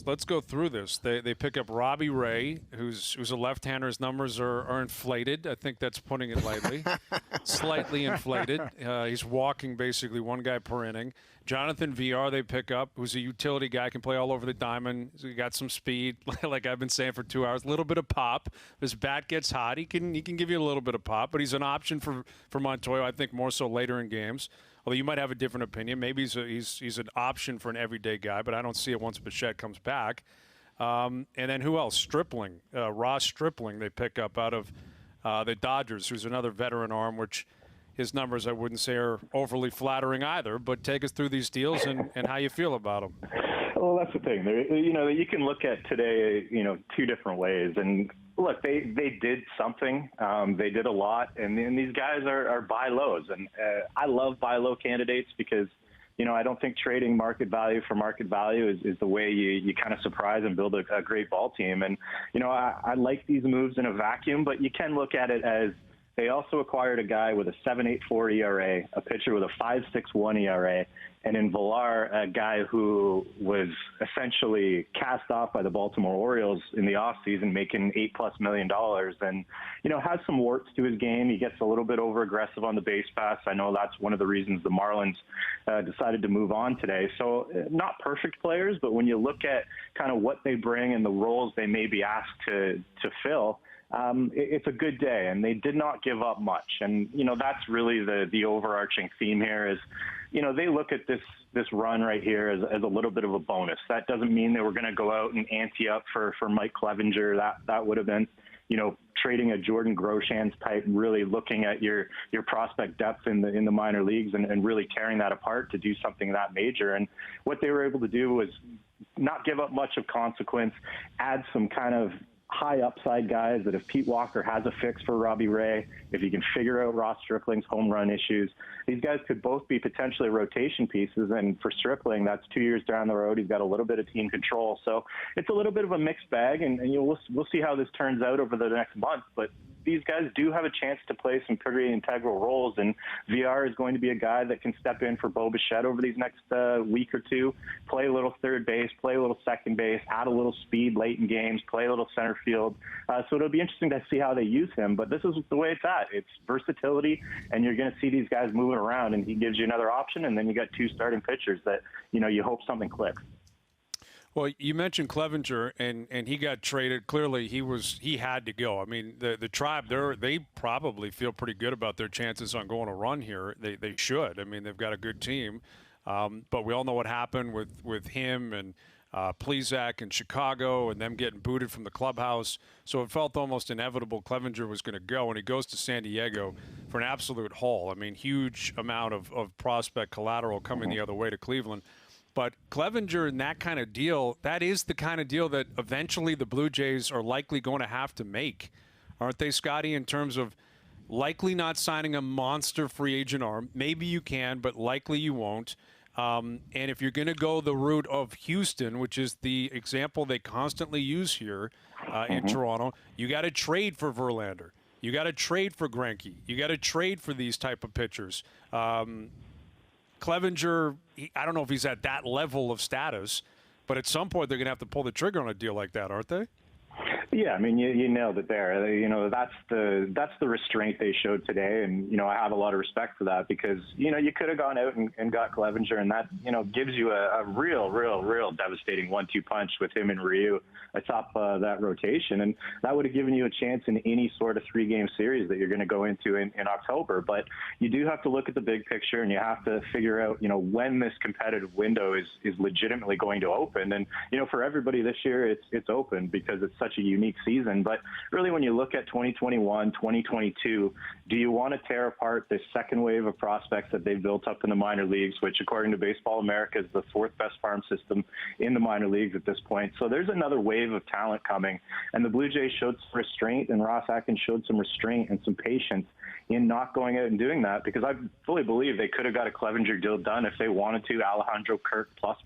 Let's go through this. They pick up Robbie Ray, who's a left-hander. His numbers are inflated. I think that's putting it lightly. Slightly inflated. He's walking basically one guy per inning. Jonathan VR they pick up, who's a utility guy, can play all over the diamond. He got some speed, like I've been saying for 2 hours. A little bit of pop. If his bat gets hot, he can give you a little bit of pop. But he's an option for Montoyo, I think, more so later in games. Although you might have a different opinion. Maybe he's an option for an everyday guy, but I don't see it once Bichette comes back. And then who else? Stripling, Ross Stripling they pick up out of the Dodgers, who's another veteran arm, which his numbers I wouldn't say are overly flattering either. But take us through these deals and how you feel about them. Well, that's the thing. You can look at today, two different ways. And look, they did something. They did a lot. And these guys are buy lows. And I love buy low candidates because, I don't think trading market value for market value is the way you kind of surprise and build a great ball team. And, I like these moves in a vacuum, but you can look at it as they also acquired a guy with a 7.84 ERA, a pitcher with a 5.61 ERA, and in Villar, a guy who was essentially cast off by the Baltimore Orioles in the offseason, making $8+ million, and has some warts to his game. He gets a little bit over aggressive on the base pass. I know that's one of the reasons the Marlins decided to move on today. So not perfect players, but when you look at kind of what they bring and the roles they may be asked to fill, it's a good day, and they did not give up much. And, that's really the overarching theme here is, they look at this run right here as a little bit of a bonus. That doesn't mean they were going to go out and ante up for Mike Clevenger. That would have been, trading a Jordan Groshans type, really looking at your prospect depth in the minor leagues and really tearing that apart to do something that major. And what they were able to do was not give up much of consequence, add some kind of high upside guys that if Pete Walker has a fix for Robbie Ray, if he can figure out Ross Stripling's home run issues, these guys could both be potentially rotation pieces. And for Stripling, that's 2 years down the road. He's got a little bit of team control. So it's a little bit of a mixed bag, and we'll see how this turns out over the next month. But these guys do have a chance to play some pretty integral roles, and VR is going to be a guy that can step in for Bo Bichette over these next week or two, play a little third base, play a little second base, add a little speed late in games, play a little center field. So it'll be interesting to see how they use him, but this is the way it's at. It's versatility, and you're going to see these guys moving around, and he gives you another option, and then you got two starting pitchers that, you hope something clicks. Well, you mentioned Clevenger, and he got traded. Clearly, he had to go. I mean, the Tribe, they probably feel pretty good about their chances on going a run here. They should. I mean, they've got a good team. But we all know what happened with him and Plesac in Chicago and them getting booted from the clubhouse. So it felt almost inevitable Clevenger was going to go, and he goes to San Diego for an absolute haul. I mean, huge amount of prospect collateral coming the other way to Cleveland. But Clevenger in that kind of deal, that is the kind of deal that eventually the Blue Jays are likely going to have to make, aren't they, Scotty, in terms of likely not signing a monster free agent arm? Maybe you can, but likely you won't. And if you're going to go the route of Houston, which is the example they constantly use here in Toronto, you got to trade for Verlander. You got to trade for Greinke. You got to trade for these type of pitchers. Clevenger, I don't know if he's at that level of status, but at some point they're going to have to pull the trigger on a deal like that, aren't they? Yeah, I mean, you nailed it there. That's the restraint they showed today, and I have a lot of respect for that because you could have gone out and got Clevenger, and that gives you a real devastating 1-2 punch with him and Ryu atop that rotation, and that would have given you a chance in any sort of 3-game series that you're going to go into in October. But you do have to look at the big picture, and you have to figure out when this competitive window is legitimately going to open. And for everybody this year, it's open because it's such a unique season. But really, when you look at 2021, 2022, do you want to tear apart this second wave of prospects that they've built up in the minor leagues, which according to Baseball America is the 4th best farm system in the minor leagues at this point? So there's another wave of talent coming, and the Blue Jays showed some restraint, and Ross Atkins showed some restraint and some patience in not going out and doing that, because I fully believe they could have got a Clevenger deal done if they wanted to. Alejandro Kirk plus,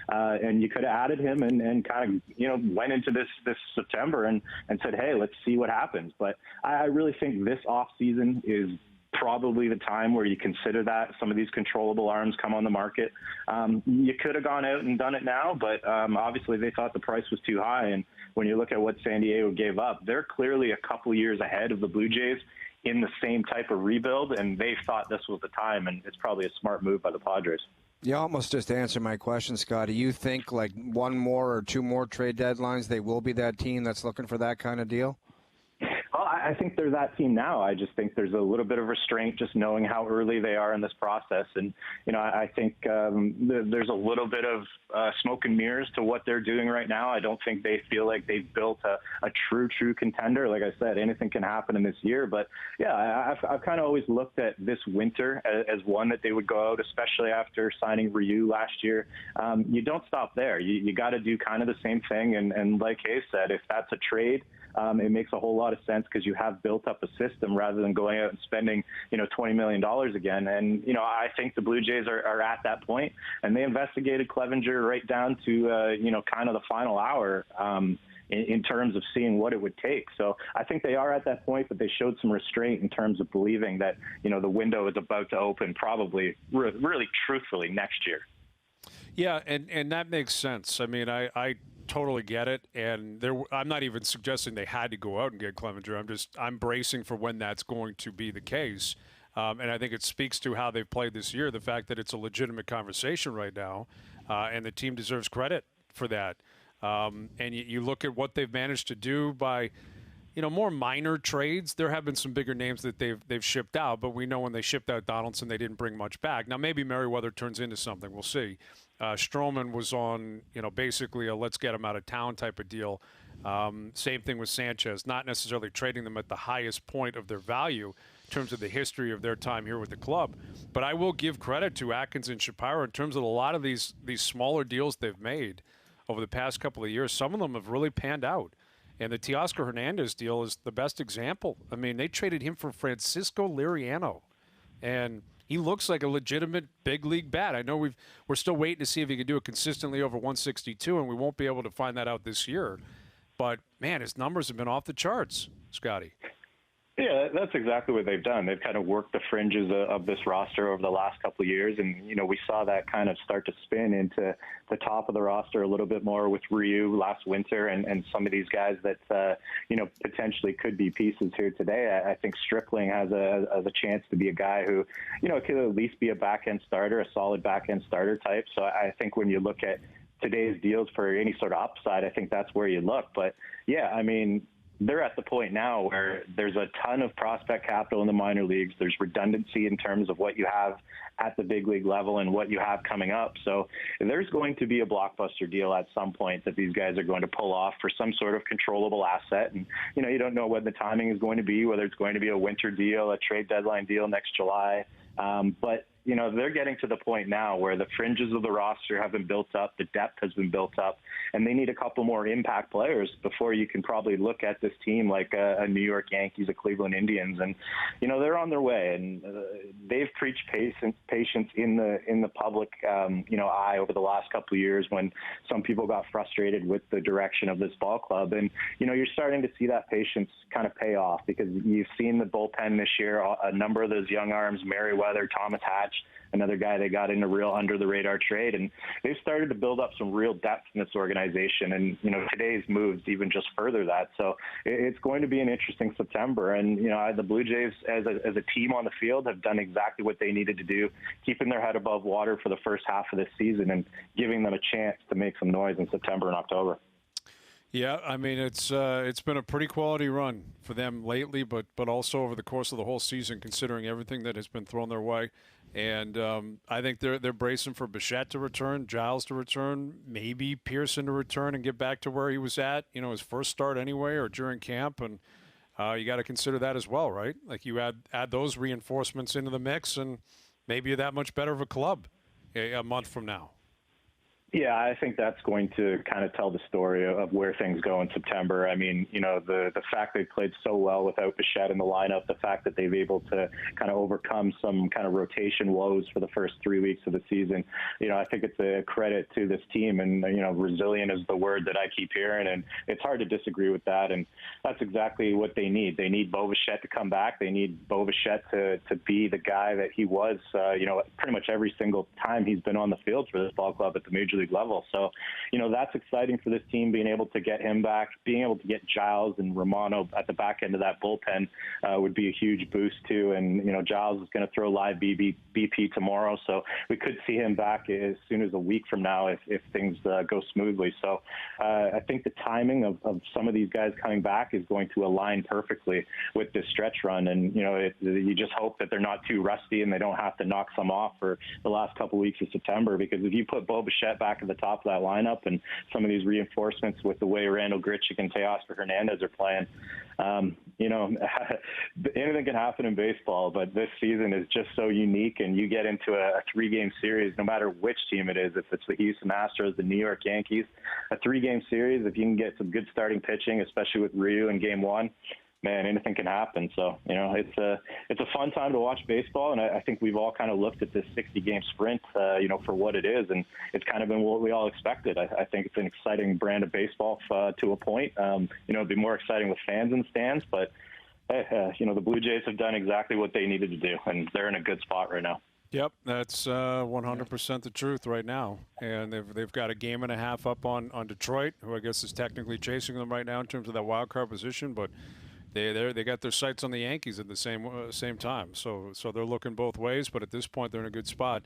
and you could have added him and kind of went into this September and said, hey, let's see what happens. But I really think this off season is probably the time where you consider that some of these controllable arms come on the market. You could have gone out and done it now, but obviously they thought the price was too high. And when you look at what San Diego gave up, they're clearly a couple years ahead of the Blue Jays in the same type of rebuild, and they thought this was the time, and it's probably a smart move by the Padres. You almost just answered my question, Scott. Do you think like one more or two more trade deadlines, they will be that team that's looking for that kind of deal? Well, I think they're that team now. I just think there's a little bit of restraint just knowing how early they are in this process. And, I think there's a little bit of smoke and mirrors to what they're doing right now. I don't think they feel like they've built a true contender. Like I said, anything can happen in this year. But, yeah, I've kind of always looked at this winter as one that they would go out, especially after signing Ryu last year. You don't stop there. You got to do kind of the same thing. And like Hayes said, if that's a trade, it makes a whole lot of sense because you have built up a system rather than going out and spending, $20 million again. And, I think the Blue Jays are at that point, and they investigated Clevenger right down to, kind of the final hour in terms of seeing what it would take. So I think they are at that point, but they showed some restraint in terms of believing that, the window is about to open probably really truthfully next year. Yeah, and that makes sense. I mean, I totally get it, and I'm not even suggesting they had to go out and get Clevenger. I'm bracing for when that's going to be the case, and I think it speaks to how they've played this year, the fact that it's a legitimate conversation right now, and the team deserves credit for that. And you look at what they've managed to do by, more minor trades. There have been some bigger names that they've shipped out, but we know when they shipped out Donaldson, they didn't bring much back. Now maybe Merriweather turns into something. We'll see. Stroman was on, basically a let's get him out of town type of deal. Same thing with Sanchez, not necessarily trading them at the highest point of their value in terms of the history of their time here with the club. But I will give credit to Atkins and Shapiro in terms of a lot of these smaller deals they've made over the past couple of years. Some of them have really panned out. And the Teoscar Hernandez deal is the best example. I mean, they traded him for Francisco Liriano. And he looks like a legitimate big league bat. I know we're still waiting to see if he can do it consistently over 162, and we won't be able to find that out this year. But, man, his numbers have been off the charts, Scotty. Yeah, that's exactly what they've done. They've kind of worked the fringes of this roster over the last couple of years, and we saw that kind of start to spin into the top of the roster a little bit more with Ryu last winter, and some of these guys that potentially could be pieces here today. I think Stripling has a chance to be a guy who could at least be a back end starter, a solid back end starter type. So I think when you look at today's deals for any sort of upside, I think that's where you look. But yeah, I mean, they're at the point now where there's a ton of prospect capital in the minor leagues. There's redundancy in terms of what you have at the big league level and what you have coming up. So there's going to be a blockbuster deal at some point that these guys are going to pull off for some sort of controllable asset. And, you don't know what the timing is going to be, whether it's going to be a winter deal, a trade deadline deal next July. But they're getting to the point now where the fringes of the roster have been built up, the depth has been built up, and they need a couple more impact players before you can probably look at this team like a New York Yankees, a Cleveland Indians, and they're on their way. And they've preached patience in the public eye over the last couple of years when some people got frustrated with the direction of this ball club, and you're starting to see that patience kind of pay off because you've seen the bullpen this year, a number of those young arms, Merriweather, Thomas Hatch, another guy they got in a real under-the-radar trade, and they've started to build up some real depth in this organization, and today's moves even just further that. So it's going to be an interesting September, and the Blue Jays as a team on the field have done exactly what they needed to do, keeping their head above water for the first half of this season and giving them a chance to make some noise in September and October. Yeah, I mean, it's been a pretty quality run for them lately, but also over the course of the whole season, considering everything that has been thrown their way. And I think they're bracing for Bichette to return, Giles to return, maybe Pearson to return and get back to where he was at, his first start anyway or during camp. And you got to consider that as well, right? Like you add those reinforcements into the mix, and maybe you're that much better of a club a month from now. Yeah, I think that's going to kind of tell the story of where things go in September. I mean, the fact they played so well without Bichette in the lineup, the fact that they've able to kind of overcome some kind of rotation woes for the first 3 weeks of the season, I think it's a credit to this team. And, resilient is the word that I keep hearing, and it's hard to disagree with that. And that's exactly what they need. They need Bo Bichette to come back. They need Bo Bichette to be the guy that he was, pretty much every single time he's been on the field for this ball club at the major league level. So, that's exciting for this team, being able to get him back, being able to get Giles and Romano at the back end of that bullpen would be a huge boost too. And, Giles is going to throw live BP tomorrow. So we could see him back as soon as a week from now if things go smoothly. So I think the timing of some of these guys coming back is going to align perfectly with this stretch run. And, you just hope that they're not too rusty and they don't have to knock some off for the last couple of weeks of September, because if you put Bo Bichette back at the top of that lineup and some of these reinforcements with the way Randall Grichuk and Teoscar Hernandez are playing, anything can happen in baseball, but this season is just so unique, and you get into a 3-game series, no matter which team it is, if it's the Houston Astros, the New York Yankees, a 3-game series, if you can get some good starting pitching, especially with Ryu in game 1, man, anything can happen. So, it's a fun time to watch baseball, and I think we've all kind of looked at this 60-game sprint, for what it is, and it's kind of been what we all expected. I think it's an exciting brand of baseball to a point. It'd be more exciting with fans in the stands, but the Blue Jays have done exactly what they needed to do, and they're in a good spot right now. Yep, that's 100% the truth right now. And they've got a game and a half up on Detroit, who I guess is technically chasing them right now in terms of that wild card position, but they got their sights on the Yankees at the same time. So they're looking both ways, but at this point they're in a good spot.